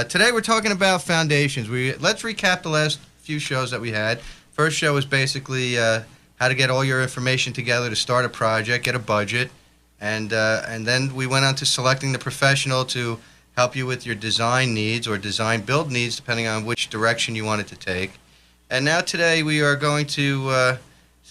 Today we're talking about foundations. Let's recap the last few shows that we had. First show was basically how to get all your information together to start a project, get a budget, and then we went on to selecting the professional to help you with your design needs or design build needs, depending on which direction you wanted to take. And now today we are going to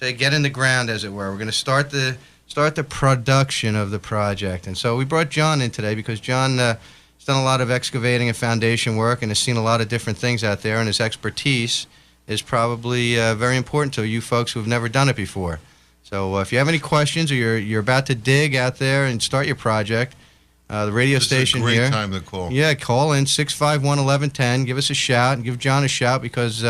get in the ground, as it were. We're going to start the production of the project. And so we brought John in today because John has done a lot of excavating and foundation work and has seen a lot of different things out there, and his expertise is probably very important to you folks who have never done it before. So if you have any questions or you're about to dig out there and start your project, the radio station here. This is a great time to call. Yeah, call in 651-1110. Give us a shout and give John a shout because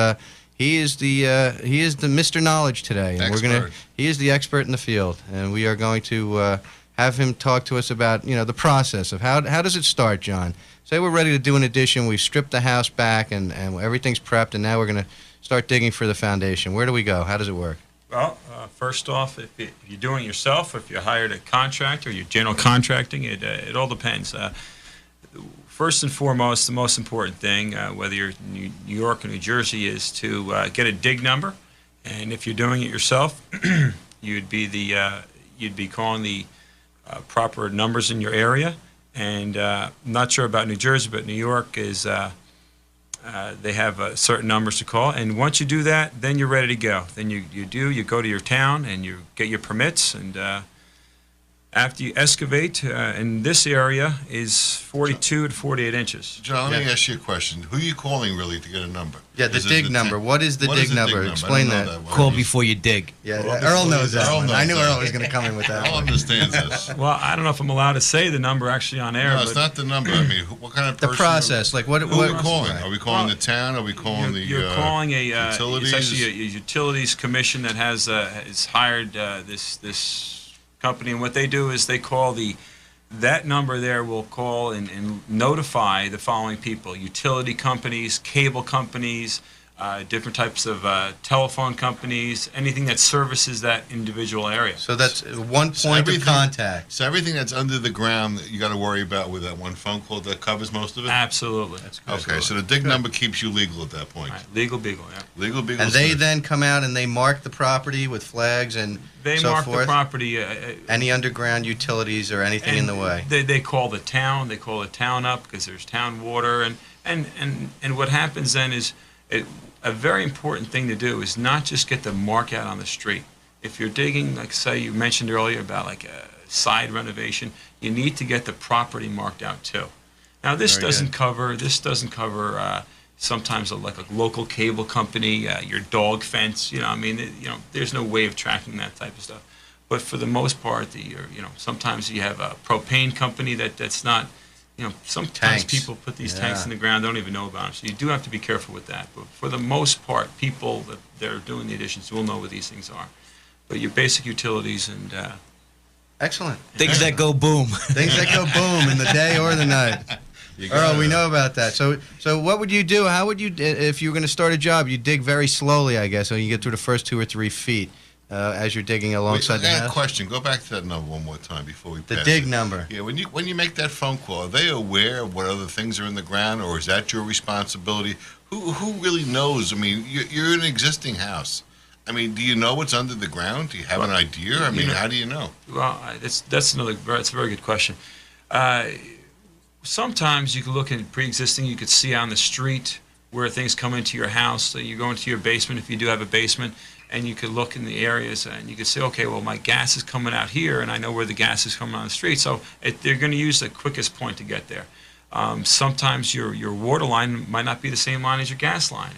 he is the Mr. Knowledge today, and he is the expert in the field, and we are going to have him talk to us about the process of how does it start, John. Say we're ready to do an addition, we stripped the house back, and everything's prepped, and now we're going to start digging for the foundation. Where do we go? How does it work? Well, first off, if you're doing it yourself, if you hired a contractor, you're general contracting, it all depends. First and foremost, the most important thing, whether you're in New York or New Jersey, is to get a dig number. And if you're doing it yourself, you'd be calling the proper numbers in your area. And I'm not sure about New Jersey, but New York is they have certain numbers to call. And once you do that, then you're ready to go. Then you go to your town and you get your permits, and after you excavate, in this area is 42 to 48 inches. John, let me ask you a question. Who are you calling, really, to get a number? Yeah, the dig number. What is the dig number? Explain that. Call before you dig. Yeah, Earl knows that. I knew Earl was going to come in with that. Earl understands this. Well, I don't know if I'm allowed to say the number actually on air. No, it's not the number. I mean, what kind of person? The process. Like what are we calling? Are we calling the town? Are we calling you're calling utilities? It's actually a utilities commission that has hired this company, and what they do is they call that number there will call and notify the following people: utility companies, cable companies, different types of telephone companies, anything that services that individual area. So that's one point of contact. So everything that's under the ground that you got to worry about with that one phone call, that covers most of it? Absolutely. That's good. Okay, so the dig number keeps you legal at that point. Right. Legal beagle, yeah. Legal beagle. And they then come out and they mark the property with flags and they so mark forth. the property. Any underground utilities or anything in the way. They call the town. They call the town up because there's town water, and what happens then is a very important thing to do is not just get the mark out on the street. If you're digging, like say you mentioned earlier about like a side renovation, you need to get the property marked out too. Now this doesn't cover sometimes like a local cable company, your dog fence. There's no way of tracking that type of stuff. But for the most part, sometimes you have a propane company that's not. Sometimes tanks. People put these tanks in the ground, don't even know about them. So you do have to be careful with that. But for the most part, people that are doing the additions will know what these things are. But your basic utilities and... Excellent. Things that go boom. Things that go boom in the day or the night. Earl, we know about that. So what would you do? How would you, if you were going to start a job, you dig very slowly, I guess, so you get through the first 2 or 3 feet. As you're digging alongside the house? I got a question. Go back to that number one more time before we pass The dig number. Yeah, when you make that phone call, are they aware of what other things are in the ground, or is that your responsibility? Who really knows? I mean, you're in an existing house. I mean, do you know what's under the ground? Do you have an idea? I mean, how do you know? Well, that's a very good question. Sometimes you can look at pre-existing. You could see on the street where things come into your house. So you go into your basement if you do have a basement. And you could look in the areas and you could say, okay, well, my gas is coming out here, and I know where the gas is coming on the street. So they're going to use the quickest point to get there. Sometimes your water line might not be the same line as your gas line,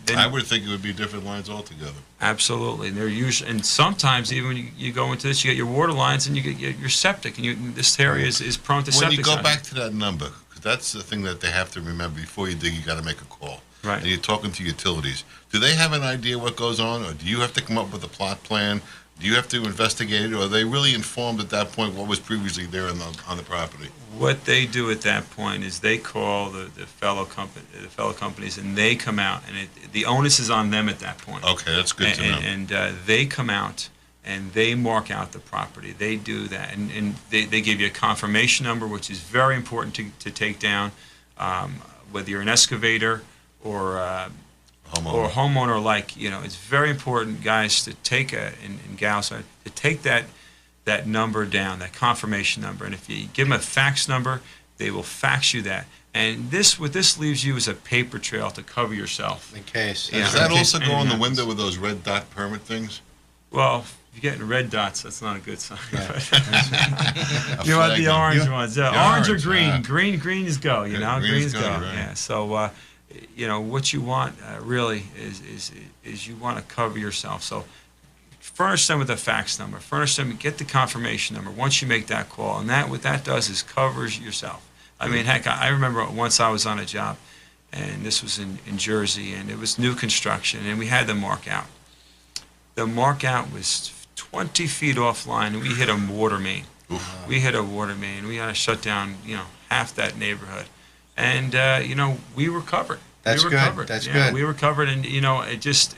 then I would think it would be different lines altogether. Absolutely, and sometimes even when you go into this, you get your water lines and you get your septic, and this area is prone to septic. When you go back to that number, because that's the thing that they have to remember before you dig. You got to make a call. Right. And you're talking to utilities. Do they have an idea what goes on, or do you have to come up with a plot plan? Do you have to investigate it, or are they really informed at that point what was previously there on the property? What they do at that point is they call the fellow companies, and they come out, and the onus is on them at that point. Okay, that's good to know. And they come out and they mark out the property. They do that, and they give you a confirmation number, which is very important to take down. whether you're an excavator or Homeowner. homeowner, like, it's very important, guys, to take and gals, to take that number down, that confirmation number. And if you give them a fax number, they will fax you that. And what this leaves you is a paper trail to cover yourself. In case. Yeah. Does that in case also go anything on the happens. window with those red dot permit things? Well, if you're getting red dots, that's not a good sign. A You want flag the number. orange ones. The Orange or orange, green. yeah. Green is go, Yeah, Green's go. right. Yeah. So, what you want really is you want to cover yourself. So furnish them with a fax number. Furnish them, get the confirmation number once you make that call. And what that does is covers yourself. I mean, heck, I remember once I was on a job, and this was in Jersey, and it was new construction, and we had the mark out. The mark out was 20 feet offline, and we hit a water main. We hit a water main. We had to shut down, half that neighborhood. And, we were covered. That's we were good. Covered. That's yeah, good. We were covered, and, it just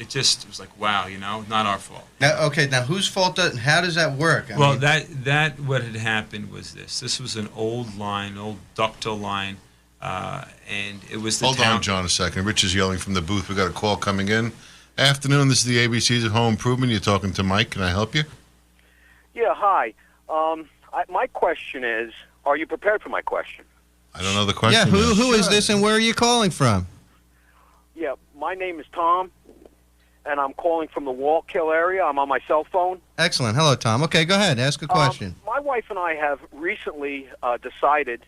was like, wow, not our fault. Now, okay, now whose fault how does that work? I Well, mean, that what had happened was this. This was an old line, old ductile line, and it was the Hold town. on, John, a second. Rich is yelling from the booth. We got a call coming in. Afternoon, this is the ABCs of Home Improvement. You're talking to Mike. Can I help you? Yeah, hi. My question is, are you prepared for my question? I don't know the yeah, question. who is this and where are you calling from? Yeah, my name is Tom, and I'm calling from the Wallkill area. I'm on my cell phone. Excellent. Hello, Tom. Okay, go ahead. Ask a question. My wife and I have recently decided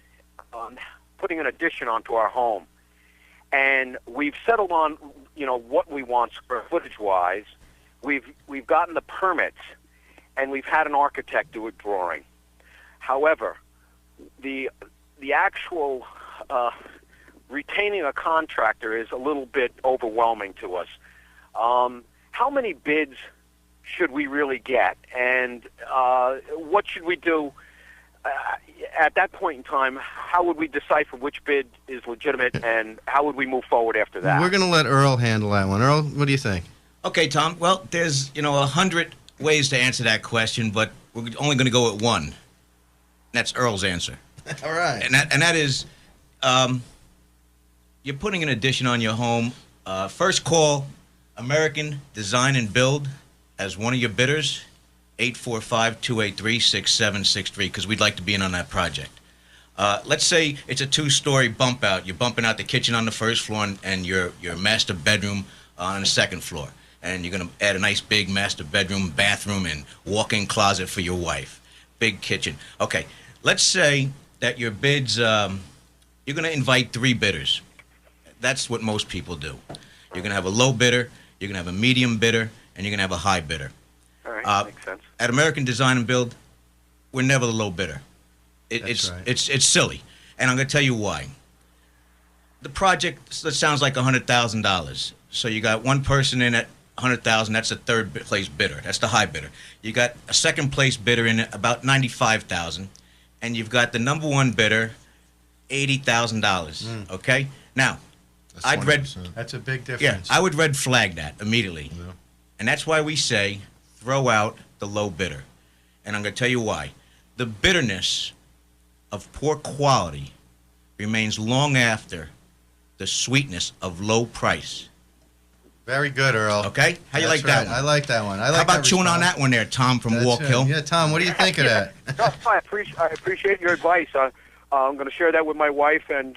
on putting an addition onto our home, and we've settled on, what we want square footage-wise. We've gotten the permits, and we've had an architect do a drawing. However, the actual retaining a contractor is a little bit overwhelming to us. How many bids should we really get, and what should we do at that point in time? How would we decipher which bid is legitimate, and how would we move forward after that? We're going to let Earl handle that one. Earl, what do you think? Okay, Tom. Well, there's 100 ways to answer that question, but we're only going to go with one. That's Earl's answer. All right. And that is, you're putting an addition on your home. First call American Design and Build as one of your bidders, 845-283-6763, because we'd like to be in on that project. Let's say it's a 2-story bump out. You're bumping out the kitchen on the first floor and your master bedroom on the second floor. And you're going to add a nice big master bedroom, bathroom, and walk-in closet for your wife. Big kitchen. Okay, let's say that your bids, you're going to invite 3 bidders. That's what most people do. You're going to have a low bidder, you're going to have a medium bidder, and you're going to have a high bidder. All right, makes sense. At American Design and Build, we're never the low bidder. That's right. It's silly, and I'm going to tell you why. The project that sounds like $100,000. So you got one person in at $100,000. That's the third place bidder. That's the high bidder. You got a second place bidder in at about $95,000, and you've got the number one bidder, $80,000. Okay, now That's I'd read. 20%. That's a big Yeah, difference. I would red flag that immediately. Yeah. And that's why we say throw out the low bidder. And I'm going to tell you why. The bitterness of poor quality remains long after the sweetness of low price. Very good, Earl. Okay? How you That's like that right. one? I like that one. I like How about that chewing on response. that one there, Tom from That's Walk it. Hill? Yeah, Tom, what do you think of that? No, I appreciate your advice. I'm going to share that with my wife, and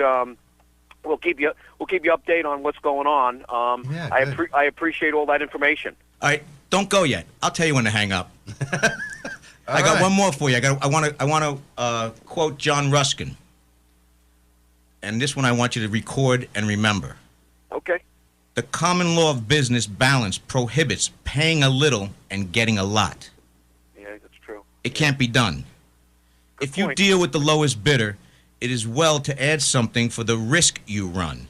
we'll keep you updated on what's going on. Yeah, good. I appreciate all that information. All right, don't go yet. I'll tell you when to hang up. I All got right. one more for you. I want to quote John Ruskin. And this one I want you to record and remember. Okay. The common law of business balance prohibits paying a little and getting a lot. Yeah, that's true. It can't be done. If you point. deal with the lowest bidder, it is well to add something for the risk you run.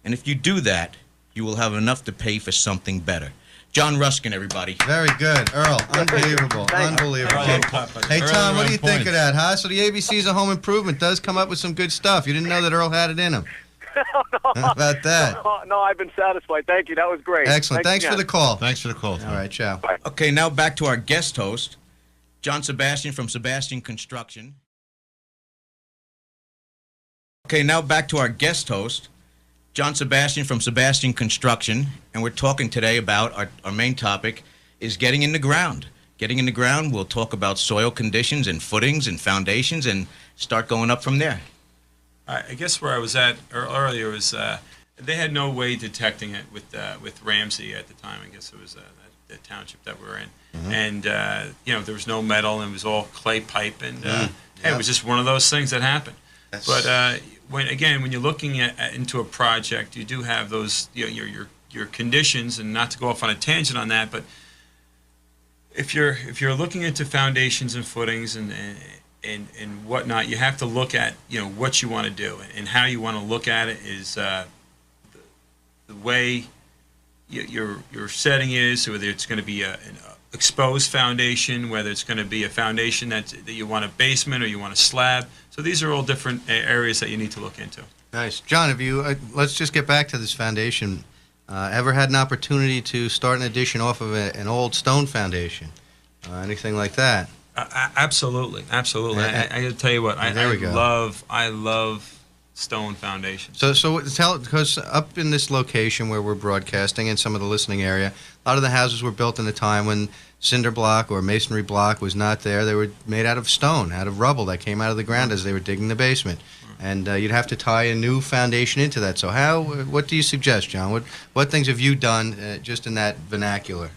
And if you do that, you will have enough to pay for something better. John Ruskin, everybody. Very good, Earl. Unbelievable. Thanks. Unbelievable. Hey, Tom, what do you think of that, huh? So the ABCs of Home Improvement does come up with some good stuff. You didn't know that Earl had it in him. How about that? No, I've been satisfied. Thank you. That was great. Excellent. Thanks for again. the call. Thanks for the call, Tom. All right, ciao. Okay, now back to our guest host, John Sebastian from Sebastian Construction. Okay, now back to our guest host, John Sebastian from Sebastian Construction, and we're talking today about our main topic is getting in the ground. Getting in the ground, we'll talk about soil conditions and footings and foundations and start going up from there. I guess where I was at earlier was they had no way detecting it with Ramsey at the time. I guess it was the township that we were in, and there was no metal and it was all clay pipe, and it was just one of those things that happened. But when you're looking into a project, you do have those your conditions, and not to go off on a tangent on that, but if you're looking into foundations and footings and whatnot, you have to look at what you want to do, and how you want to look at it is the way your setting is, whether it's going to be an exposed foundation, whether it's going to be a foundation that you want a basement or you want a slab. So these are all different areas that you need to look into. Nice. John, have you, let's just get back to this foundation. Ever had an opportunity to start an addition off of an old stone foundation? Anything like that? Absolutely. I got to tell you what, I love stone foundations. So because up in this location where we're broadcasting and some of the listening area, a lot of the houses were built in a time when cinder block or masonry block was not there. They were made out of stone, out of rubble that came out of the ground as they were digging the basement. And you'd have to tie a new foundation into that. So what do you suggest, John? What things have you done just in that vernacular?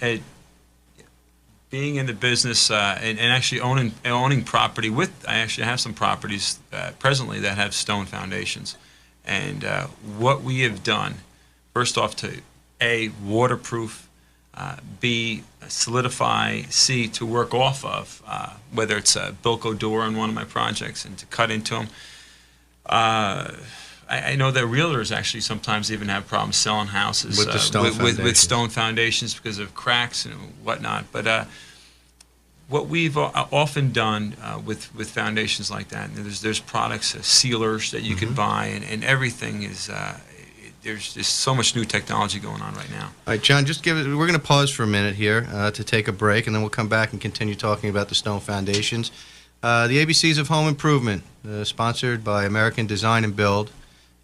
Being in the business and actually owning property I actually have some properties presently that have stone foundations. And what we have done, first off, to A, waterproof, B, solidify, C, to work off of, whether it's a Bilco door on one of my projects and to cut into them. I know that realtors actually sometimes even have problems selling houses with stone foundations because of cracks and whatnot. But what we've often done with foundations like that, and there's products, sealers that you can buy, and everything is. There's just so much new technology going on right now. All right, John, we're going to pause for a minute here to take a break, and then we'll come back and continue talking about the stone foundations. The ABCs of Home Improvement, sponsored by American Design and Build,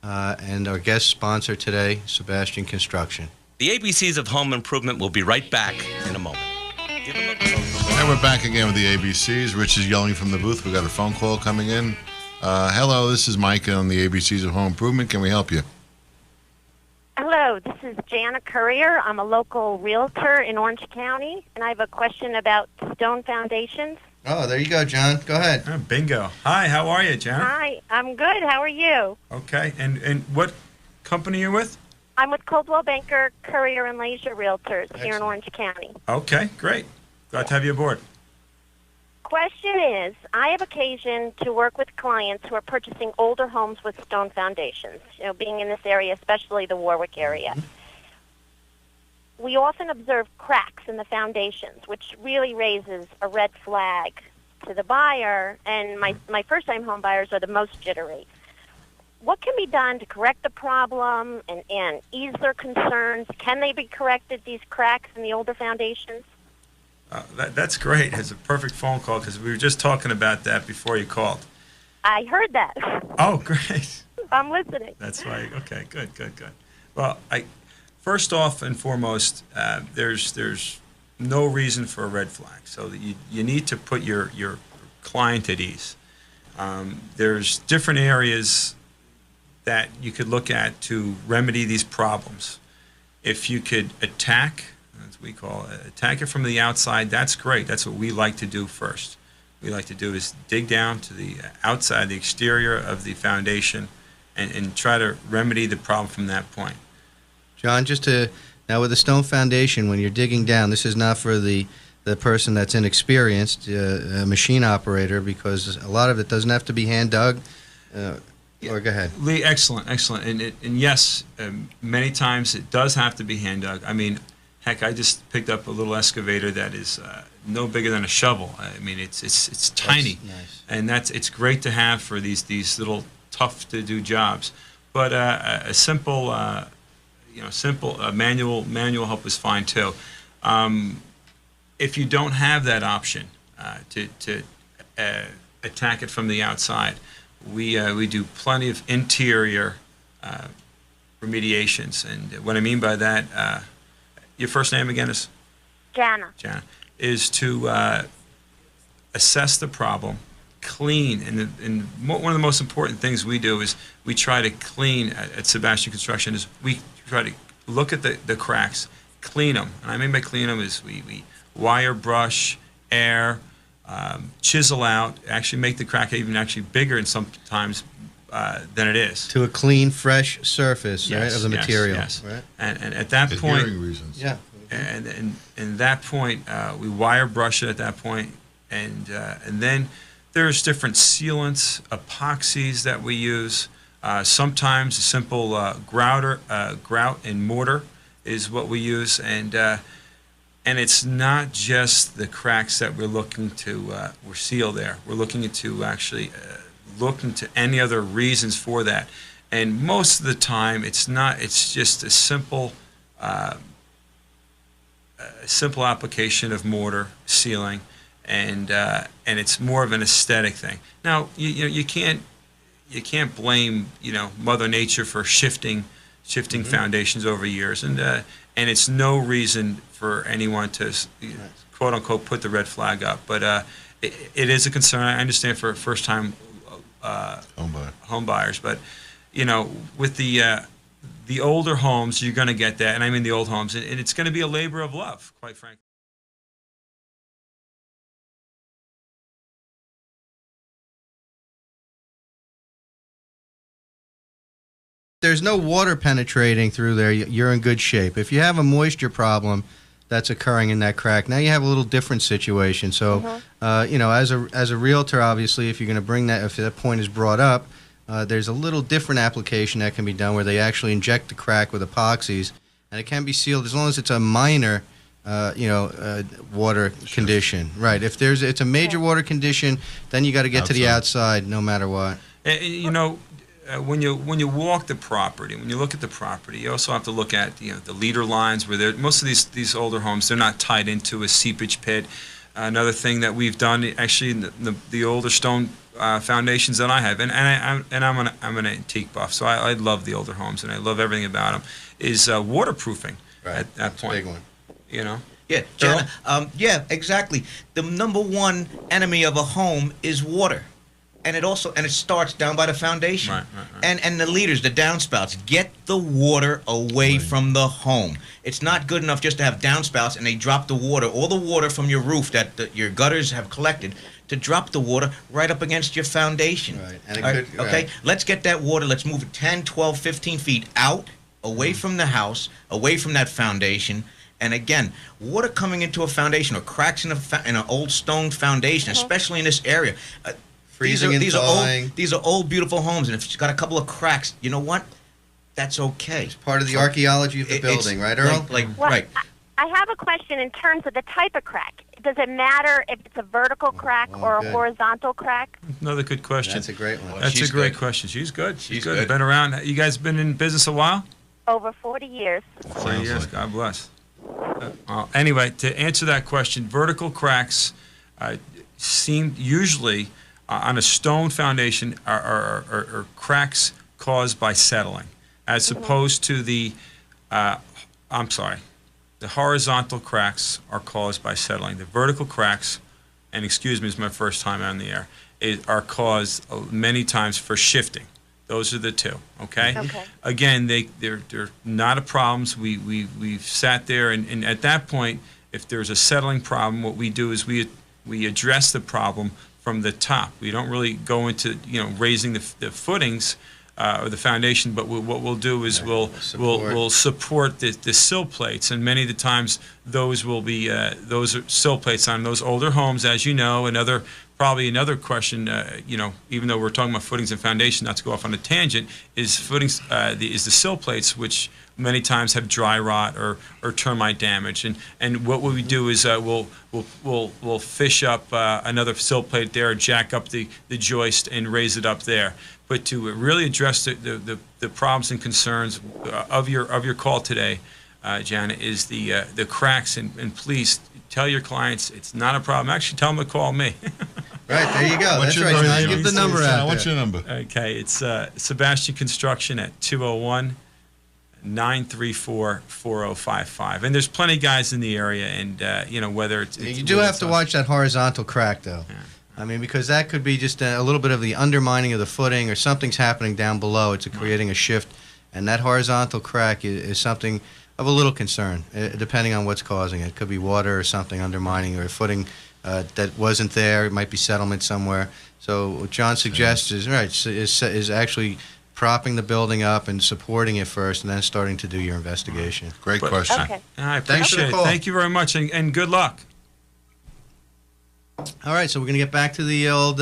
and our guest sponsor today, Sebastian Construction. The ABCs of Home Improvement will be right back in a moment. And we're back again with the ABCs. Rich is yelling from the booth. We got a phone call coming in. Hello, this is Mike on the ABCs of Home Improvement. Can we help you? Hello, this is Jana Courier. I'm a local realtor in Orange County, and I have a question about stone foundations. Oh, there you go, John. Go ahead. Oh, bingo. Hi, how are you, John? Hi, I'm good. How are you? Okay, and what company are you with? I'm with Coldwell Banker Courier and Leisure Realtors here in Excellent. Orange County. Okay, great. Glad to have you aboard. Question is, I have occasion to work with clients who are purchasing older homes with stone foundations, being in this area, especially the Warwick area. We often observe cracks in the foundations, which really raises a red flag to the buyer, and my first-time home buyers are the most jittery. What can be done to correct the problem and ease their concerns? Can they be corrected, these cracks in the older foundations? That's great. It's a perfect phone call because we were just talking about that before you called. I heard that. Oh, great. I'm listening. That's right. Okay, good. Well, first off and foremost, there's no reason for a red flag. So that you need to put your client at ease. There's different areas that you could look at to remedy these problems. If you could attack it from the outside, that's great. That's what we like to do first. What we like to do is dig down to the outside, the exterior of the foundation, and try to remedy the problem from that point. John, now with the stone foundation, when you're digging down, this is not for the person that's inexperienced, a machine operator, because a lot of it doesn't have to be hand dug. Or go ahead. Lee, excellent. And yes, many times it does have to be hand dug. I mean, heck, I just picked up a little excavator that is no bigger than a shovel. I mean, it's tiny. That's nice. And it's great to have for these little tough to do jobs. But a simple manual help is fine too. If you don't have that option to attack it from the outside, we do plenty of interior remediations. And what I mean by that, your first name again is? Jana. Jana, is to assess the problem, clean, and one of the most important things we do is we try to clean at Sebastian Construction is we try to look at the cracks, clean them. And I mean by clean them is we wire brush, air, chisel out, actually make the crack even actually bigger and sometimes than it is. To a clean, fresh surface, right, of the yes, material. yes. Right? And at that For point, hearing reasons. Yeah. and that point, we wire brush it at that point, and then there's different sealants, epoxies that we use. Sometimes a simple grout and mortar is what we use, and it's not just the cracks that we're looking to we're seal there. We're looking to actually look into any other reasons for that, and most of the time it's not. It's just a simple application of mortar sealing, and it's more of an aesthetic thing. Now you can't blame Mother Nature for shifting foundations over years, and it's no reason for anyone to quote unquote put the red flag up. But it is a concern. I understand for first time home buyers, but with the older homes, you're going to get that, and I mean the old homes, and it's going to be a labor of love, quite frankly. There's no water penetrating through there, you're in good shape. If you have a moisture problem that's occurring in that crack, now you have a little different situation. So, as a realtor, obviously, if you're going to bring that, if that point is brought up, there's a little different application that can be done where they actually inject the crack with epoxies, and it can be sealed as long as it's a minor, water condition. Right. If it's a major water condition, then you got to get to the outside, no matter what. When you walk the property, when you look at the property, you also have to look at the leader lines where most of these older homes, they're not tied into a seepage pit. Another thing that we've done actually in the older stone foundations that I have, and I'm an antique buff, so I love the older homes and I love everything about them, is waterproofing. Right. At that That's point. a big one. Yeah, Jana, yeah, exactly. The number one enemy of a home is water. And it starts down by the foundation. Right. And the leaders, the downspouts, get the water away from the home. It's not good enough just to have downspouts and they drop the water, all the water from your roof that your gutters have collected, to drop the water right up against your foundation. Right. And Okay, let's get that water, let's move it 10, 12, 15 feet out, away from the house, away from that foundation. And again, water coming into a foundation or cracks in an old stone foundation, especially in this area. Freezing and thawing. These are old, beautiful homes, and if it's got a couple of cracks, you know what? That's okay. It's part of the archaeology of the building, right, Earl? Right. I have a question in terms of the type of crack. Does it matter if it's a vertical crack or good. a horizontal crack? Another good question. That's a great one. That's She's a great good. question. She's good. She's good. Been around. You guys been in business a while? Over 40 years. 40 years. like God bless. Anyway, to answer that question, vertical cracks seem usually on a stone foundation are cracks caused by settling, as opposed to the horizontal cracks are caused by settling. The vertical cracks, and excuse me, it's my first time on the air, are caused many times for shifting. Those are the two. Okay. Again, they're not a problems. We've sat there, and at that point, if there's a settling problem, what we do is we address the problem from the top. We don't really go into raising the footings or the foundation, but what we'll do is we'll support the sill plates, and many of the times those will be those are sill plates on those older homes, as you know. Probably another question, even though we're talking about footings and foundation, not to go off on a tangent, is footings is the sill plates, which many times have dry rot or termite damage, and what we do is we'll fish up another sill plate there, jack up the joist and raise it up there. But to really address the problems and concerns of your call today, Jana, is the cracks, and please tell your clients it's not a problem. Actually, tell them to call me. Right, there you go. What's That's your right, number, John. John? Give the number John, out what's there. your number? Okay, it's Sebastian Construction at 201-934-4055. And there's plenty of guys in the area, and whether it's You do have to watch that horizontal crack, though. Yeah. I mean, because that could be just a little bit of the undermining of the footing, or something's happening down below. It's creating a shift, and that horizontal crack is something of a little concern, depending on what's causing it. It could be water or something undermining, or a footing that wasn't there. It might be settlement somewhere. So what John suggests is actually propping the building up and supporting it first, and then starting to do your investigation. Great But- question. Okay. I Thanks for the appreciate it. call. Thank you very much, and good luck. All right, so we're going to get back to the old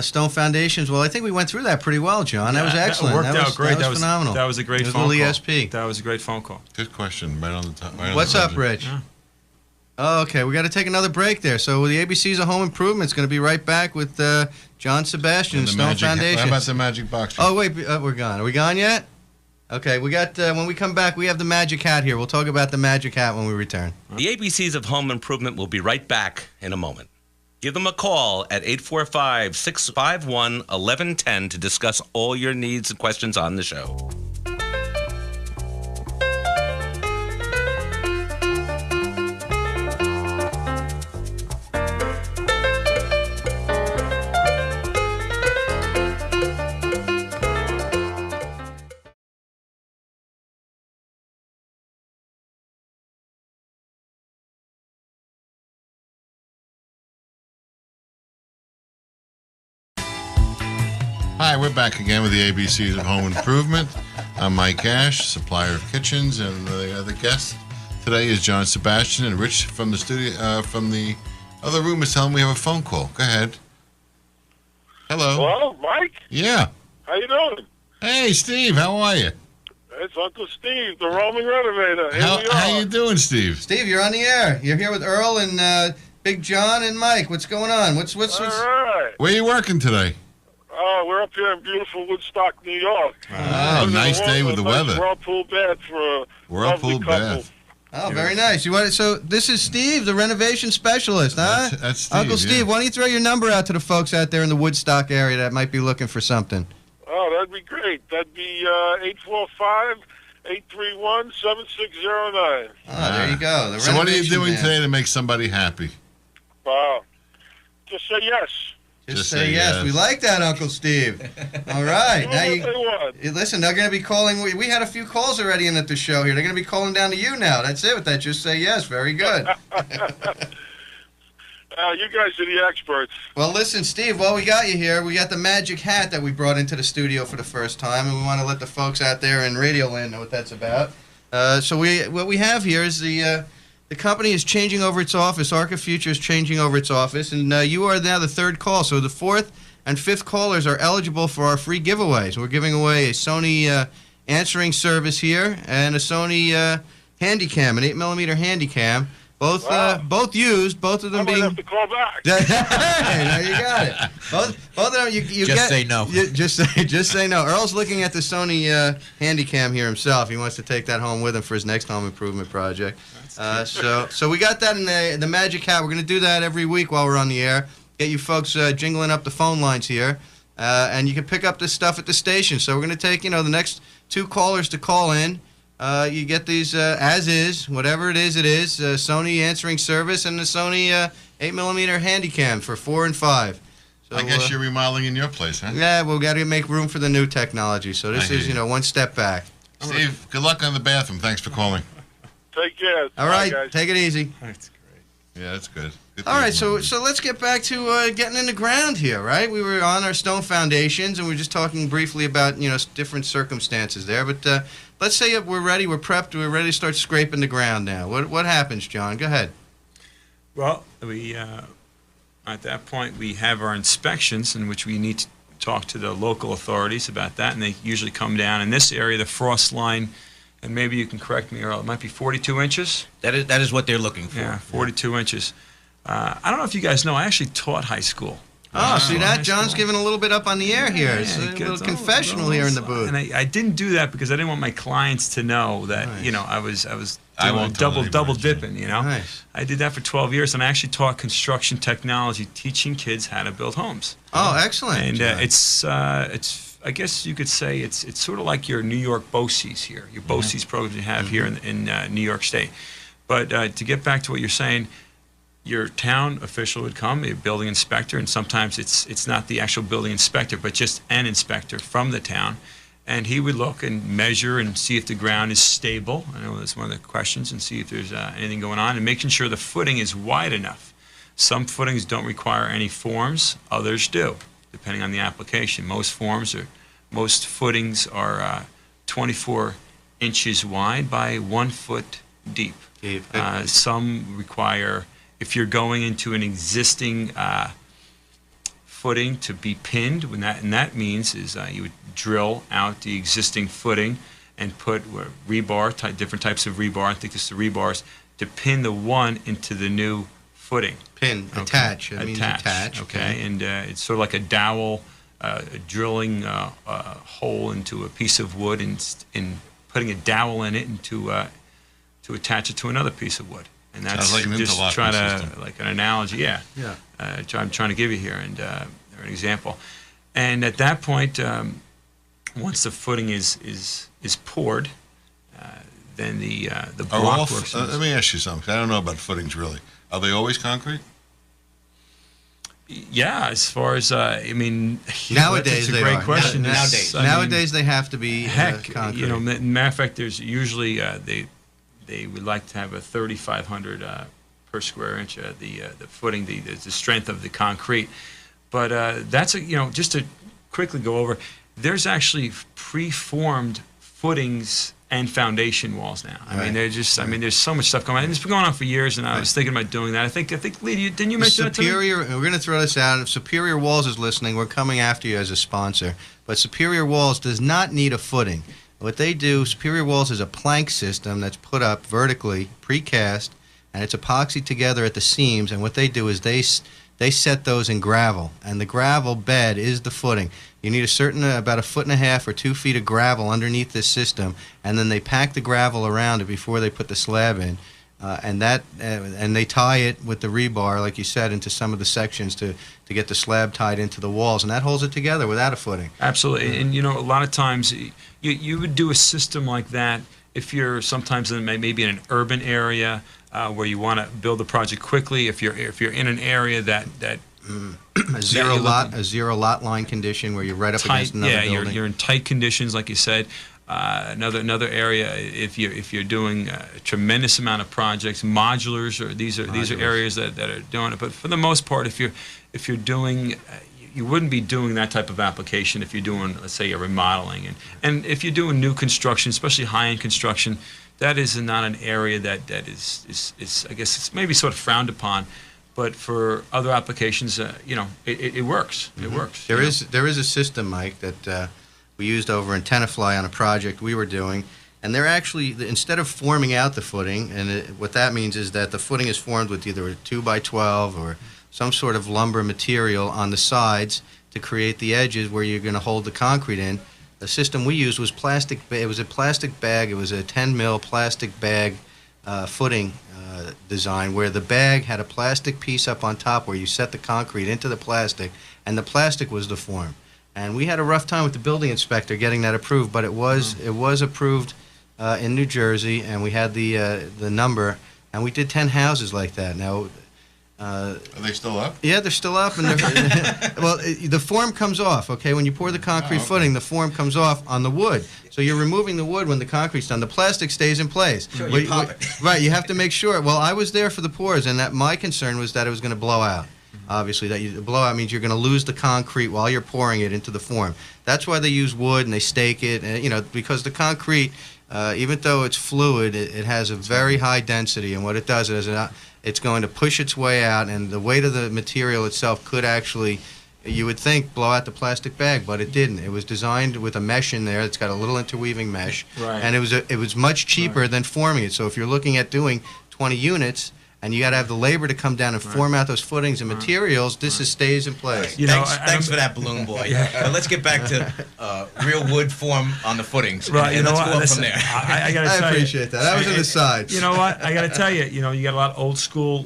stone foundations. Well, I think we went through that pretty well, John. That was excellent. That worked out great. That was phenomenal. That was a great It was phone a call. little ESP. That was a great phone call. Good question. Right on the top. Right on What's the up, buzzer. Rich? Yeah. Oh, okay, we got to take another break there. So the ABCs of Home Improvement is going to be right back with John Sebastian, And the Stone magic, Foundations. how about the magic box? Oh, wait, we're gone. Are we gone yet? Okay, we got. When we come back, we have the magic hat here. We'll talk about the magic hat when we return. The ABCs of Home Improvement will be right back in a moment. Give them a call at 845-651-1110 to discuss all your needs and questions on the show. Hi, we're back again with the ABCs of Home Improvement. I'm Mike Ash, supplier of kitchens, and the other guest today is John Sebastian, and Rich from the studio, from the other room is telling me we have a phone call. Go ahead. Hello. Hello, Mike. Yeah. How you doing? Hey, Steve. How are you? It's Uncle Steve, the roaming renovator. Here we are. How you doing, Steve? Steve, you're on the air. You're here with Earl and Big John and Mike. What's going on? What's All right. Where you working today? We're up here in beautiful Woodstock, New York. Oh, nice day with the nice weather. Whirlpool bath for a Whirlpool lovely couple. bath. Oh, very nice. You want so this is Steve, the renovation specialist, huh? That's Steve, Uncle Steve, yeah. why don't you throw your number out to the folks out there in the Woodstock area that might be looking for something? Oh, that'd be great. That'd be 845-831-7609. Oh, there you go. The So what are you renovation doing man. today to make somebody happy? Wow. Just say yes. Just say yes. We like that, Uncle Steve. All right. Do Now what you they want. listen. They're going to be calling. We had a few calls already in at the show here. They're going to be calling down to you now. That's it. With that, just say yes. Very good. You guys are the experts. Well, listen, Steve. While we got you here, we got the magic hat that we brought into the studio for the first time, and we want to let the folks out there in Radio Land know what that's about. So what we have here is the company is changing over its office. Arca Future is changing over its office, and you are now the third call. So the fourth and fifth callers are eligible for our free giveaways. We're giving away a Sony answering service here and a Sony Handycam, an 8mm Handycam. Both Wow. both used. Both of I them might being. have to call back. Hey, now you got it. Both of them. You Just get, say no. Just say no. Earl's looking at the Sony Handycam here himself. He wants to take that home with him for his next home improvement project. So we got that in the magic hat. We're going to do that every week while we're on the air. Get you folks jingling up the phone lines here, and you can pick up this stuff at the station. So we're going to take the next two callers to call in. You get these as is, whatever it is, Sony answering service and the Sony 8mm Handycam for 4 and 5. So, I guess you're remodeling in your place, huh? yeah, we've got to make room for the new technology. So this I is, hear you. one step back. Steve, good luck on the bathroom. Thanks for calling. Take care. All Bye, right, guys. take it easy. That's great. Yeah, that's good. Good All to right, hear. so let's get back to getting in the ground here, right? We were on our stone foundations, and we were just talking briefly about different circumstances there. But let's say we're ready, we're prepped, we're ready to start scraping the ground now. What happens, John? Go ahead. Well, we at that point we have our inspections in which we need to talk to the local authorities about that, and they usually come down in this area. The frost line, and maybe you can correct me, Earl, it might be 42 inches. That is what they're looking for. Yeah, 42 inches. I don't know if you guys know, I actually taught high school. Oh, see that? John's giving a little bit up on the air here. It's a it little gets confessional here in the booth. And I didn't do that because I didn't want my clients to know that Nice. I was I doing won't tell double anybody, Jim. dipping. Nice. I did that for 12 years, and I actually taught construction technology, teaching kids how to build homes. Oh, excellent. And John. it's I guess you could say it's sort of like your New York BOCES here, your BOCES program you have here in New York State. But to get back to what you're saying, your town official would come, a building inspector, and sometimes it's not the actual building inspector, but just an inspector from the town, and he would look and measure and see if the ground is stable. I know that's one of the questions, and see if there's anything going on, and making sure the footing is wide enough. Some footings don't require any forms, others do, depending on the application. Most footings are 24 inches wide by 1 foot deep. Some require, if you're going into an existing footing, to be pinned, and that means is you would drill out the existing footing and put rebar, different types of rebar, I think this is the rebars, to pin the one into the new footing. Pin, Okay. attach. It means attach. Okay, and it's sort of like a dowel, drilling a hole into a piece of wood and putting a dowel in it and to attach it to another piece of wood. And that's Sounds like an just interlocking try to, system. like an analogy, yeah. Yeah. I'm trying to give you here, and or an example. And at that point, once the footing is poured, then the Are block all works. let me ask you something, 'cause I don't know about footings really. Are they always concrete? Yeah, as far as Nowadays that's a they great are. question. Nowadays. It's- I mean, Nowadays they have to be heck, concrete. matter of fact, there's usually they would like to have a 3,500 per square inch the footing, the strength of the concrete. But that's just to quickly go over. There's actually preformed footings and foundation walls now. I Right. mean, they're just. I mean, there's so much stuff going on. And it's been going on for years, and I was thinking about doing that. I think, Lee, didn't you mention that to me? Superior, we're going to throw this out. If Superior Walls is listening, we're coming after you as a sponsor. But Superior Walls does not need a footing. What they do, Superior Walls is a plank system that's put up vertically, precast, and it's epoxied together at the seams. And what they do is they set those in gravel, and the gravel bed is the footing. You need a certain about 1.5 or 2 feet of gravel underneath this system, and then they pack the gravel around it before they put the slab in. And they tie it with the rebar, like you said, into some of the sections to get the slab tied into the walls, and that holds it together without a footing. Absolutely, and a lot of times you would do a system like that if you're sometimes maybe in an urban area where you want to build a project quickly. If you're in an area that A zero lot line condition where you're right up tight, against another yeah, building. you're in tight conditions, like you said. Another area, if you're doing a tremendous amount of projects, modulars, or these are areas that are doing it. But for the most part, if you're doing, you wouldn't be doing that type of application if you're doing, let's say, a remodeling, and if you're doing new construction, especially high-end construction, that is not an area that is I guess it's maybe sort of frowned upon. But for other applications, it works. It works. There is a system, Mike, that we used over in Tenafly on a project we were doing, and they're actually, instead of forming out the footing, and what that means is that the footing is formed with either a 2x12 or some sort of lumber material on the sides to create the edges where you're going to hold the concrete in. The system we used was plastic. It was a plastic bag. It was a 10 mil plastic bag footing design where the bag had a plastic piece up on top where you set the concrete into the plastic, and the plastic was the form. And we had a rough time with the building inspector getting that approved, but it was approved in New Jersey, and we had the number, and we did 10 houses like that. Now, Are they still up? yeah, they're still up, and well, the form comes off. Okay, when you pour the concrete footing, the form comes off on the wood. So you're removing the wood when the concrete's done. The plastic stays in place. Sure, you pop it. Right, you have to make sure. Well, I was there for the pours, and my concern was that it was going to blow out. Obviously, blowout means you're going to lose the concrete while you're pouring it into the form. That's why they use wood and they stake it, and, because the concrete, even though it's fluid, it has a very high density, and what it does is it's going to push its way out, and the weight of the material itself could actually, you would think, blow out the plastic bag, but it didn't. It was designed with a mesh in there. It's got a little interweaving mesh, Right. and it was much cheaper than forming it. So if you're looking at doing 20 units, and you got to have the labor to come down and form out those footings and materials, this is stays in place. You know, Thanks for that, balloon boy. Let's get back to real wood form on the footings. Right, and you know let's what? go up Listen, from there. I gotta I tell appreciate that. That was an aside. You know what? I got to tell you, you got a lot of old school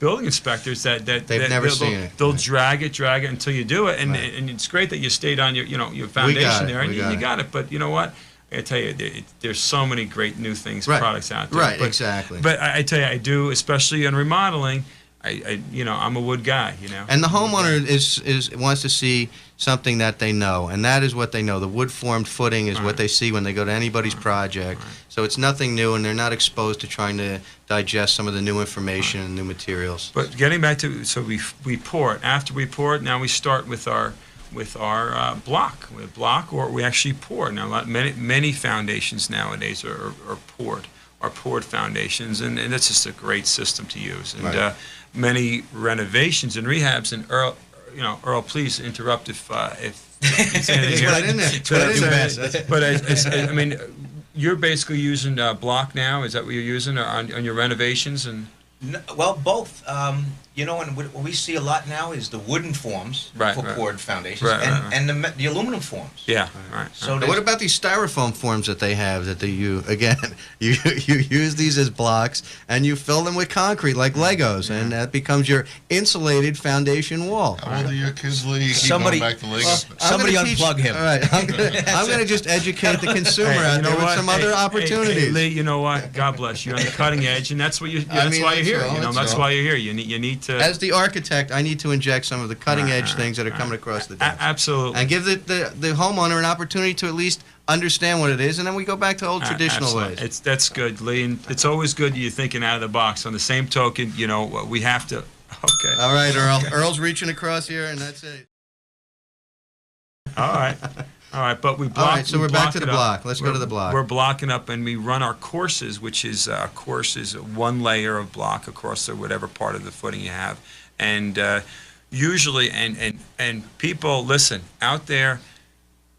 building inspectors that They've never seen it. They'll drag it until you do it, and it's great that you stayed on your foundation there, and you got it. But you know what? I tell you, there's so many great new things, products out there. Right, but, exactly. But I tell you, I do, especially in remodeling. I'm a wood guy. And the homeowner is wants to see something that they know, and that is what they know. The wood formed footing is what they see when they go to anybody's project. Right. So it's nothing new, and they're not exposed to trying to digest some of the new information and new materials. But getting back to, so we pour it. After we pour it, now we start with our block. With block, or we actually pour. Now, many foundations nowadays are poured foundations, and that's just a great system to use. And Right. Many renovations and rehabs, and Earl, please interrupt if Just put it in there. Put it in there. But I mean, you're basically using block now. Is that what you're using on your renovations? And Well, both. And what we see a lot now is the wooden forms for poured foundations and the aluminum forms. yeah, right. So Now, what about these styrofoam forms that they have that you use these as blocks and you fill them with concrete like Legos, and that becomes your insulated foundation wall. How old are your kids, Lee? Keep Somebody- going back to Legos. Somebody I'm gonna unplug him. All right, I'm going to just educate the consumer Hey, out you know there with what? some other Hey, opportunities. Lee, you know what? God bless you. You're on the cutting edge, and that's what you. I That's mean, why you're that's here. all, That's all. why you're here. You need to. As the architect, I need to inject some of the cutting edge things that are coming across the desk. Absolutely. And give the homeowner an opportunity to at least understand what it is, and then we go back to old traditional Absolutely. ways. That's good, Lee. And it's always good you're thinking out of the box. On the same token, we have to. Okay. All right, Earl. Earl's reaching across here, and that's it. All right. All right, but we block. All right, so we we're back block to the it up. block. Let's go to the block. We're blocking up, and we run our courses, which is one layer of block across whatever part of the footing you have, and usually, and people listen out there.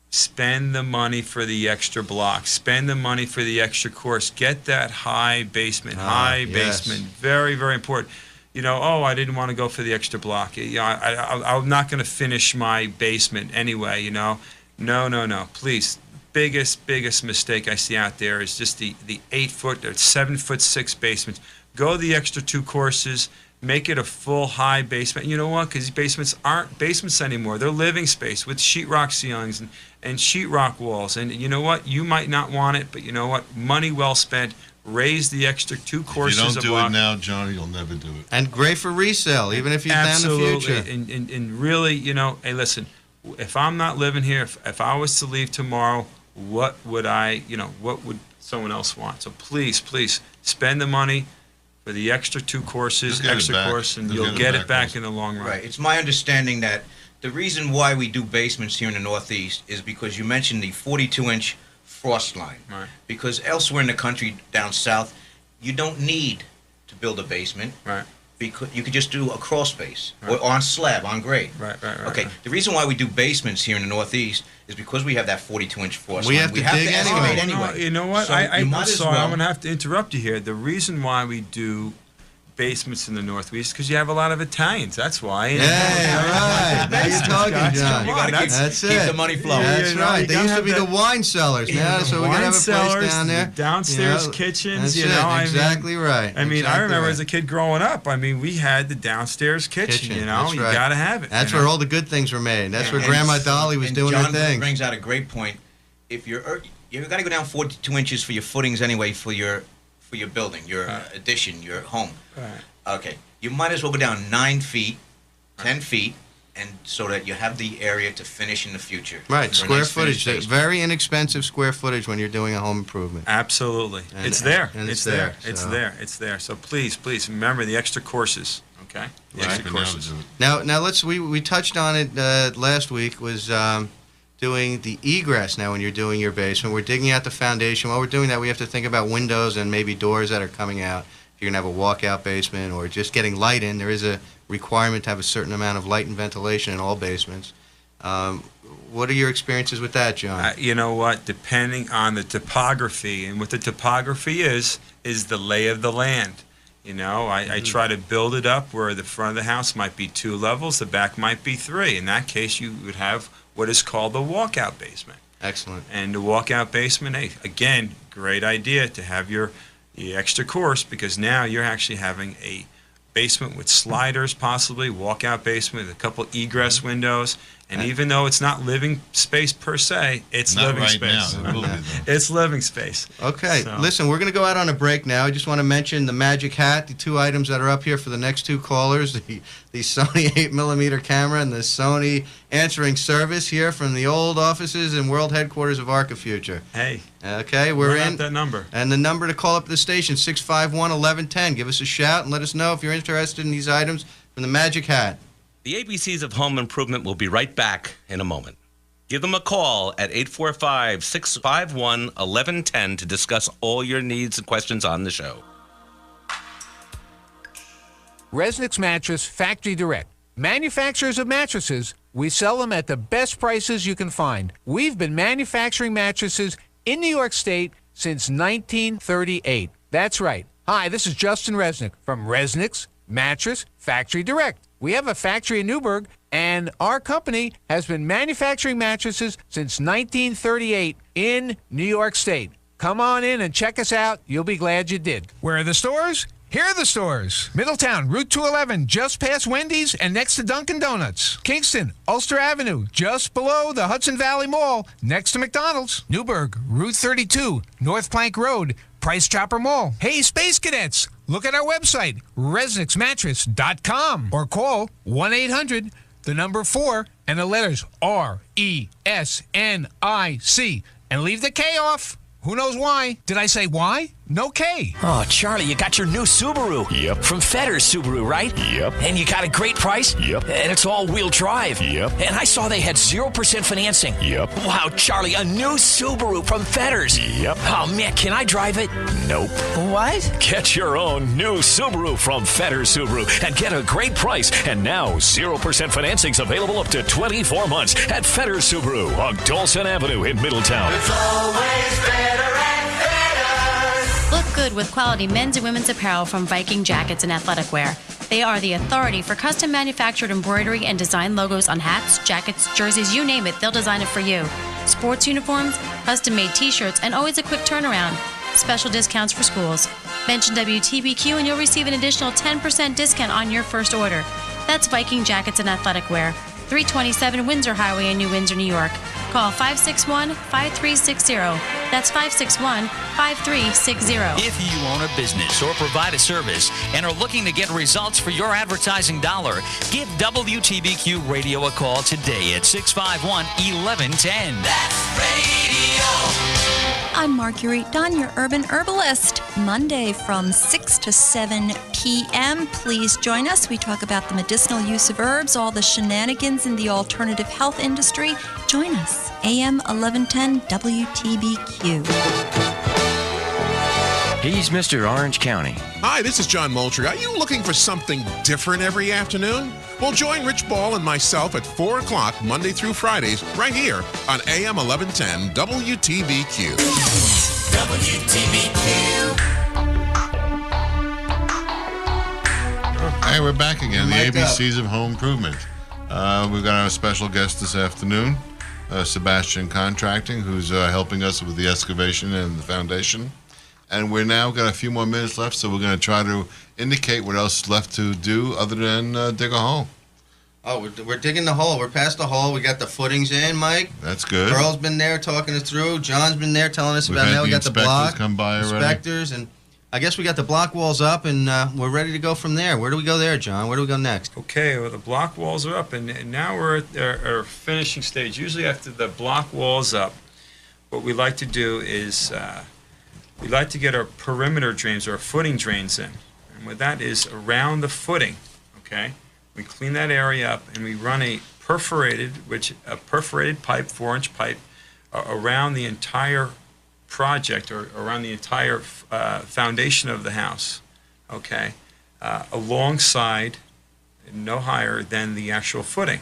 Spend the money for the extra block. Spend the money for the extra course. Get that high basement. Yes. Very, very important. I didn't want to go for the extra block. I'm not going to finish my basement anyway. No. Please, biggest mistake I see out there is just the 8-foot or 7'6" basements. Go the extra 2 courses. Make it a full high basement. You know what? Because basements aren't basements anymore. They're living space with sheetrock ceilings and sheetrock walls. And you know what? You might not want it, but you know what? Money well spent. Raise the extra 2 courses If you of don't do block. it now, Johnny, you'll never do it. And great for resale, even if you're down in the future. Absolutely. And really, hey, listen, if I'm not living here, if I was to leave tomorrow, what would what would someone else want? So please spend the money for the extra 2 courses, Just get it extra back. course, and Just you'll get it get back, it back also. in the long run. Right. It's my understanding that the reason why we do basements here in the Northeast is because you mentioned the 42-inch frost line. Right. Because elsewhere in the country, down south, you don't need to build a basement. Right. Because you could just do a crawl space or on slab, on grade. Right. Okay. The reason why we do basements here in the Northeast is because we have that 42-inch frost We line. have to dig excavate anyway. anyway. You know what? So I'm you might as sorry. well- I'm going to have to interrupt you here. The reason why we do basements in the Northeast because you have a lot of Italians. That's why. Hey, all right. Now you're talking, guys. John. Come You on, gotta That's keep it. the money flowing. That's You know, right. you They gotta used to have be the that- wine cellars. Now, so we gotta have a place cellars, down there. downstairs kitchens. That's it. Exactly right. I mean, I Exactly remember right. as a kid growing up. I mean, we had the downstairs kitchen. You know, That's you right. got to have it. That's you where know? all the good things were made. That's where And- Grandma Dolly was and doing John her thing. brings out a great point. If you've got to go down 42 inches for your footings anyway for your building, your addition, your home. Right. Okay, you might as well go down 9 feet, 10 feet, and so that you have the area to finish in the future. Right, for a square nice footage. finished basement. Very inexpensive square footage when you're doing a home improvement. Absolutely. And- It's there. and It's it's there. there, It's so. there. It's there. So please remember the extra courses. Okay. The extra Right now to courses. do it. Now we touched on it last week. Was doing the egress. Now, when you're doing your basement, we're digging out the foundation. While we're doing that, we have to think about windows and maybe doors that are coming out. If you're gonna have a walkout basement or just getting light in, there is a requirement to have a certain amount of light and ventilation in all basements. What are your experiences with that, John? You know what? Depending on the topography, and what the topography is the lay of the land. You know, I try to build it up where the front of the house might be 2 levels, the back might be 3. In that case, you would have what is called the walkout basement. Excellent. And the walkout basement, hey, again, great idea to have the extra course, because now you're actually having a basement with sliders, possibly walkout basement with a couple egress windows. And even though it's not living space per se, it's Not living right space. now. It will be, though. It's living space. Okay, So- listen, we're going to go out on a break now. I just want to mention the Magic Hat, the 2 items that are up here for the next 2 callers, the Sony 8mm camera and the Sony answering service here from the old offices and world headquarters of Archifuture. Hey, Okay, we're run out in. that number. And the number to call up the station, 651-1110. Give us a shout and let us know if you're interested in these items from the Magic Hat. The ABCs of Home Improvement will be right back in a moment. Give them a call at 845-651-1110 to discuss all your needs and questions on the show. Resnick's Mattress Factory Direct. Manufacturers of mattresses, we sell them at the best prices you can find. We've been manufacturing mattresses in New York State since 1938. That's right. Hi, this is Justin Resnick from Resnick's Mattress Factory Direct. We have a factory in Newburgh, and our company has been manufacturing mattresses since 1938 in New York State. Come on in and check us out. You'll be glad you did. Where are the stores? Here are the stores. Middletown, Route 211, just past Wendy's and next to Dunkin' Donuts. Kingston, Ulster Avenue, just below the Hudson Valley Mall, next to McDonald's. Newburgh, Route 32, North Plank Road, Price Chopper Mall. Hey, Space Cadets, look at our website, resnicksmattress.com, or call 1-800, the number 4, and the letters RESNIC, and leave the K off. Who knows why? Did I say why? No K. Oh, Charlie, you got your new Subaru. Yep. From Fetters Subaru, right? Yep. And you got a great price? Yep. And it's all-wheel drive? Yep. And I saw they had 0% financing? Yep. Wow, Charlie, a new Subaru from Fetters? Yep. Oh, man, can I drive it? Nope. What? Get your own new Subaru from Fetters Subaru and get a great price. And now 0% financing's available up to 24 months at Fetters Subaru on Dolson Avenue in Middletown. It's always better at Fetters. Look good with quality men's and women's apparel from Viking Jackets and Athletic Wear. They are the authority for custom manufactured embroidery and design logos on hats, jackets, jerseys, you name it, they'll design it for you. Sports uniforms, custom made t-shirts, and always a quick turnaround. Special discounts for schools. Mention WTBQ and you'll receive an additional 10% discount on your first order. That's Viking Jackets and Athletic Wear, 327 Windsor Highway in New Windsor, New York. Call 561-5360. That's 561-5360. If you own a business or provide a service and are looking to get results for your advertising dollar, give WTBQ Radio a call today at 651-1110. That's radio. I'm Marguerite Dunn, your urban herbalist. Monday from 6 to 7 p.m. Please join us. We talk about the medicinal use of herbs, all the shenanigans in the alternative health industry. Join us. AM 1110 WTBQ. He's Mr. Orange County. Hi, this is John Moultrie. Are you looking for something different every afternoon? Well, join Rich Ball and myself at 4 o'clock Monday through Fridays right here on AM 1110 WTBQ. WTBQ. Hey, we're back again. The Mic'd up. ABCs of Home Improvement. We've got our special guest this afternoon, Sebastian Contracting, who's helping us with the excavation and the foundation. And we're now got a few more minutes left, so we're going to try to indicate what else is left to do other than dig a hole. Oh, we're digging the hole. We're past the hole. We got the footings in, Mike. That's good. Carl's been there talking us through. John's been there telling us We've about had how we the got the inspectors block. come by already. Inspectors, and I guess we got the block walls up, and we're ready to go from there. Where do we go there, John? Where do we go next? Okay, well, the block walls are up, and now we're at our finishing stage. Usually after the block wall's up, what we like to do is we like to get our perimeter drains, or our footing drains in. And what that is, around the footing, okay? We clean that area up, and we run a perforated pipe, 4-inch pipe, around the entire project, or around the entire foundation of the house, okay? Alongside, no higher than the actual footing.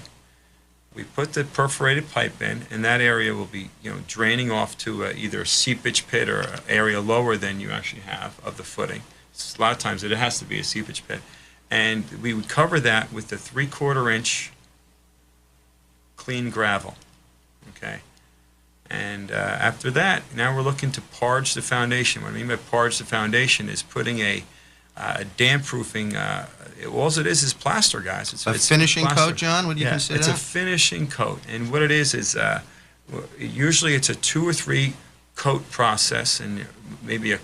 We put the perforated pipe in, and that area will be, draining off to either a seepage pit or an area lower than you actually have of the footing. a lot of times it has to be a seepage pit. And we would cover that with the 3/4 inch clean gravel. Okay. And after that, now we're looking to parge the foundation. What I mean by parge the foundation is putting a damp proofing. All it is plaster, guys. It's finishing plaster. coat, John? Would you consider it's that? a finishing coat. And what it is usually it's a 2 or 3 coat process, and maybe a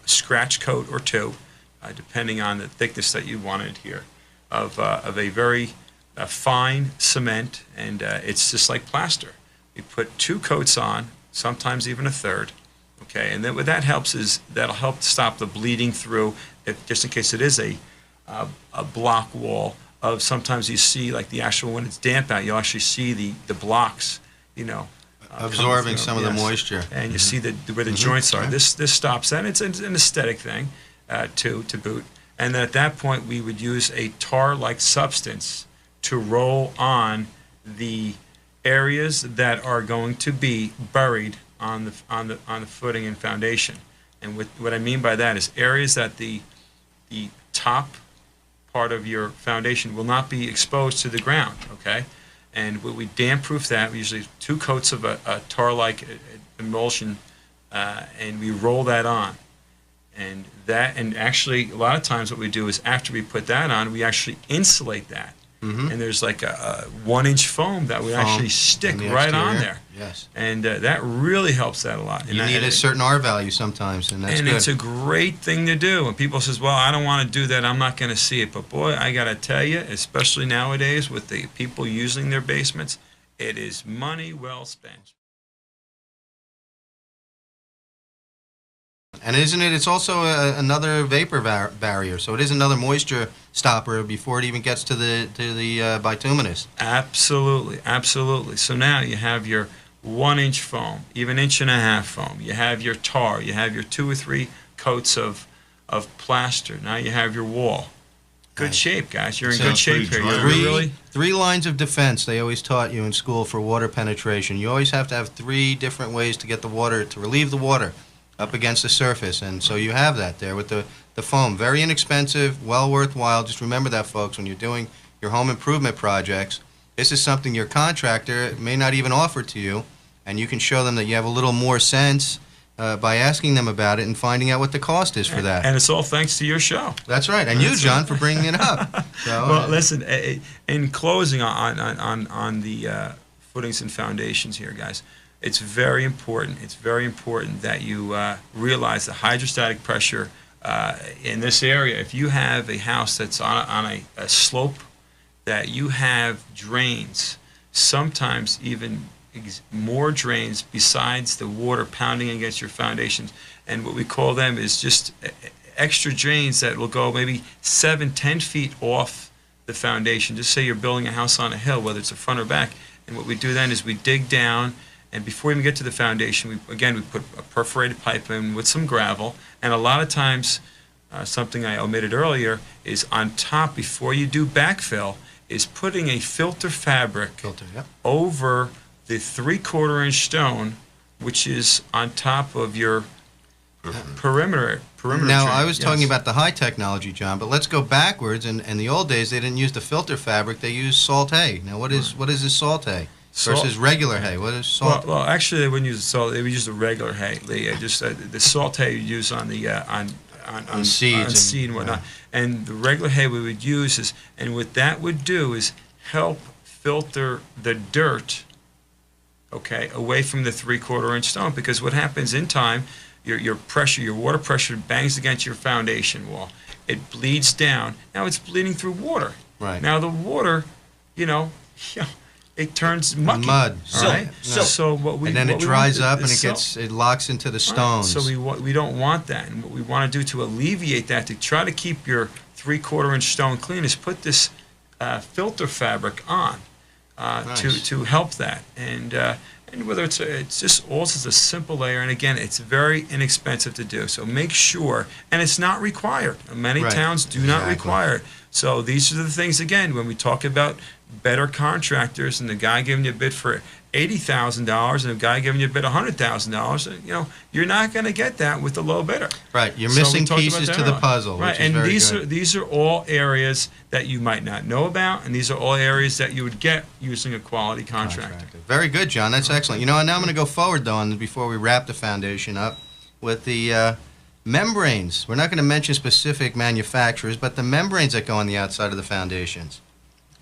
scratch coat or 2, depending on the thickness that you wanted here, of a very fine cement, and it's just like plaster. You put 2 coats on, sometimes even a third. Okay, and then what that helps is that'll help stop the bleeding through, just in case it is a block wall. Of sometimes you see, like the actual, when it's damp out, you actually see the blocks, absorbing some of the moisture, and you see where the joints are. Okay. This stops that. It's an aesthetic thing, to boot. And then at that point, we would use a tar-like substance to roll on the areas that are going to be buried on the footing and foundation. And what I mean by that is areas that the top part of your foundation will not be exposed to the ground. Okay, and we damp-proof that. We usually 2 coats of a tar-like emulsion, and we roll that on. And actually, a lot of times what we do is after we put that on, we actually insulate that. Mm-hmm. And there's like a 1-inch foam that we actually stick on the right on exterior. there. Yes. And that really helps that a lot. You need a certain R value sometimes, and that's and good. it's a great thing to do. When people says, well, I don't want to do that, I'm not going to see it. But boy, I got to tell you, especially nowadays with the people using their basements, it is money well spent. And isn't it? It's also another vapor barrier, so it is another moisture stopper before it even gets to the bituminous. Absolutely, absolutely. So now you have your 1-inch foam, even 1.5-inch foam. You have your tar. You have your 2 or 3 coats of plaster. Now you have your wall. Good shape, guys. You're in good shape here. You're Three lines of defense they always taught you in school for water penetration. You always have to have 3 different ways to get the water, to relieve the water up against the surface, and so you have that there with the foam. Very inexpensive, well worthwhile. Just remember that, folks, when you're doing your home improvement projects. This is something your contractor may not even offer to you, and you can show them that you have a little more sense by asking them about it and finding out what the cost is for that. And it's all thanks to your show. That's right, and you, John, for bringing it up. So, well, listen, in closing on the footings and foundations here, guys, it's very important. It's very important that you realize the hydrostatic pressure in this area. If you have a house that's on a slope, that you have drains, sometimes even more drains besides the water pounding against your foundations. And what we call them is just extra drains that will go maybe 7-10 feet off the foundation. Just say you're building a house on a hill, whether it's a front or back. And what we do then is we dig down, and before we even get to the foundation, we put a perforated pipe in with some gravel. And a lot of times, something I omitted earlier, is on top, before you do backfill, is putting a filter fabric over the 3/4 inch stone, which is on top of your perimeter. Now, drain. I was talking about the high technology, John, but let's go backwards. And in the old days, they didn't use the filter fabric; they used salt hay. Now, what is this salt hay versus regular hay? What is salt? Well, actually, they wouldn't use the salt. They would use the regular hay. They just the salt hay you use on the on seeds and whatnot. And the regular hay we would use is, and what that would do is help filter the dirt, okay, away from the 3/4 inch stone. Because what happens in time, your pressure, your water pressure bangs against your foundation wall. It bleeds down. Now it's bleeding through water. Right. Now the water, it turns mucky. Mud. All right. So what we and then what it we dries want up and it locks into the stones. Right. So we don't want that. And what we want to do to alleviate that, to try to keep your 3/4 inch stone clean, is put this filter fabric on to help that. And whether it's just also a simple layer, and again, it's very inexpensive to do. So make sure, and it's not required. Many towns do not require it. So these are the things, again, when we talk about better contractors and the guy giving you a bid for $80,000 and a guy giving you a bid $100,000, you're not going to get that with the low bidder. Right, you're So we missing talked about pieces that to the earlier. puzzle, Right, which is and very these good. are these are all areas that you might not know about, and these are all areas that you would get using a quality contractor. Very good, John. That's excellent. And now I'm going to go forward, though, and before we wrap the foundation up, with the membranes. We're not going to mention specific manufacturers, but the membranes that go on the outside of the foundations.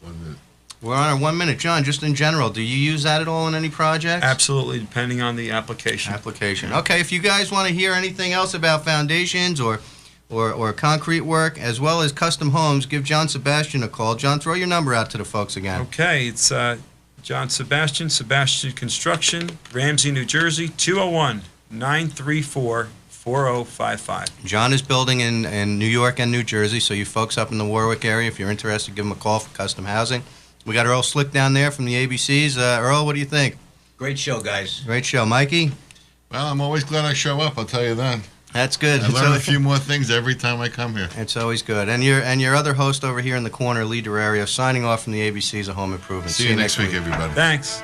1 minute. We're on our 1 minute. John, just in general, do you use that at all in any projects? Absolutely, depending on the application. Okay, if you guys want to hear anything else about foundations or concrete work, as well as custom homes, give John Sebastian a call. John, throw your number out to the folks again. Okay, it's John Sebastian, Sebastian Construction, Ramsey, New Jersey, 201-934-4055. John is building in New York and New Jersey, so you folks up in the Warwick area, if you're interested, give him a call for custom housing. We got Earl Slick down there from the ABCs. Earl, what do you think? Great show, guys. Great show. Mikey? Well, I'm always glad I show up, I'll tell you that. That's good. I learn a few more things every time I come here. It's always good. And your other host over here in the corner, Lee Durario, signing off from the ABCs of Home Improvement. See you next week, everybody. Thanks.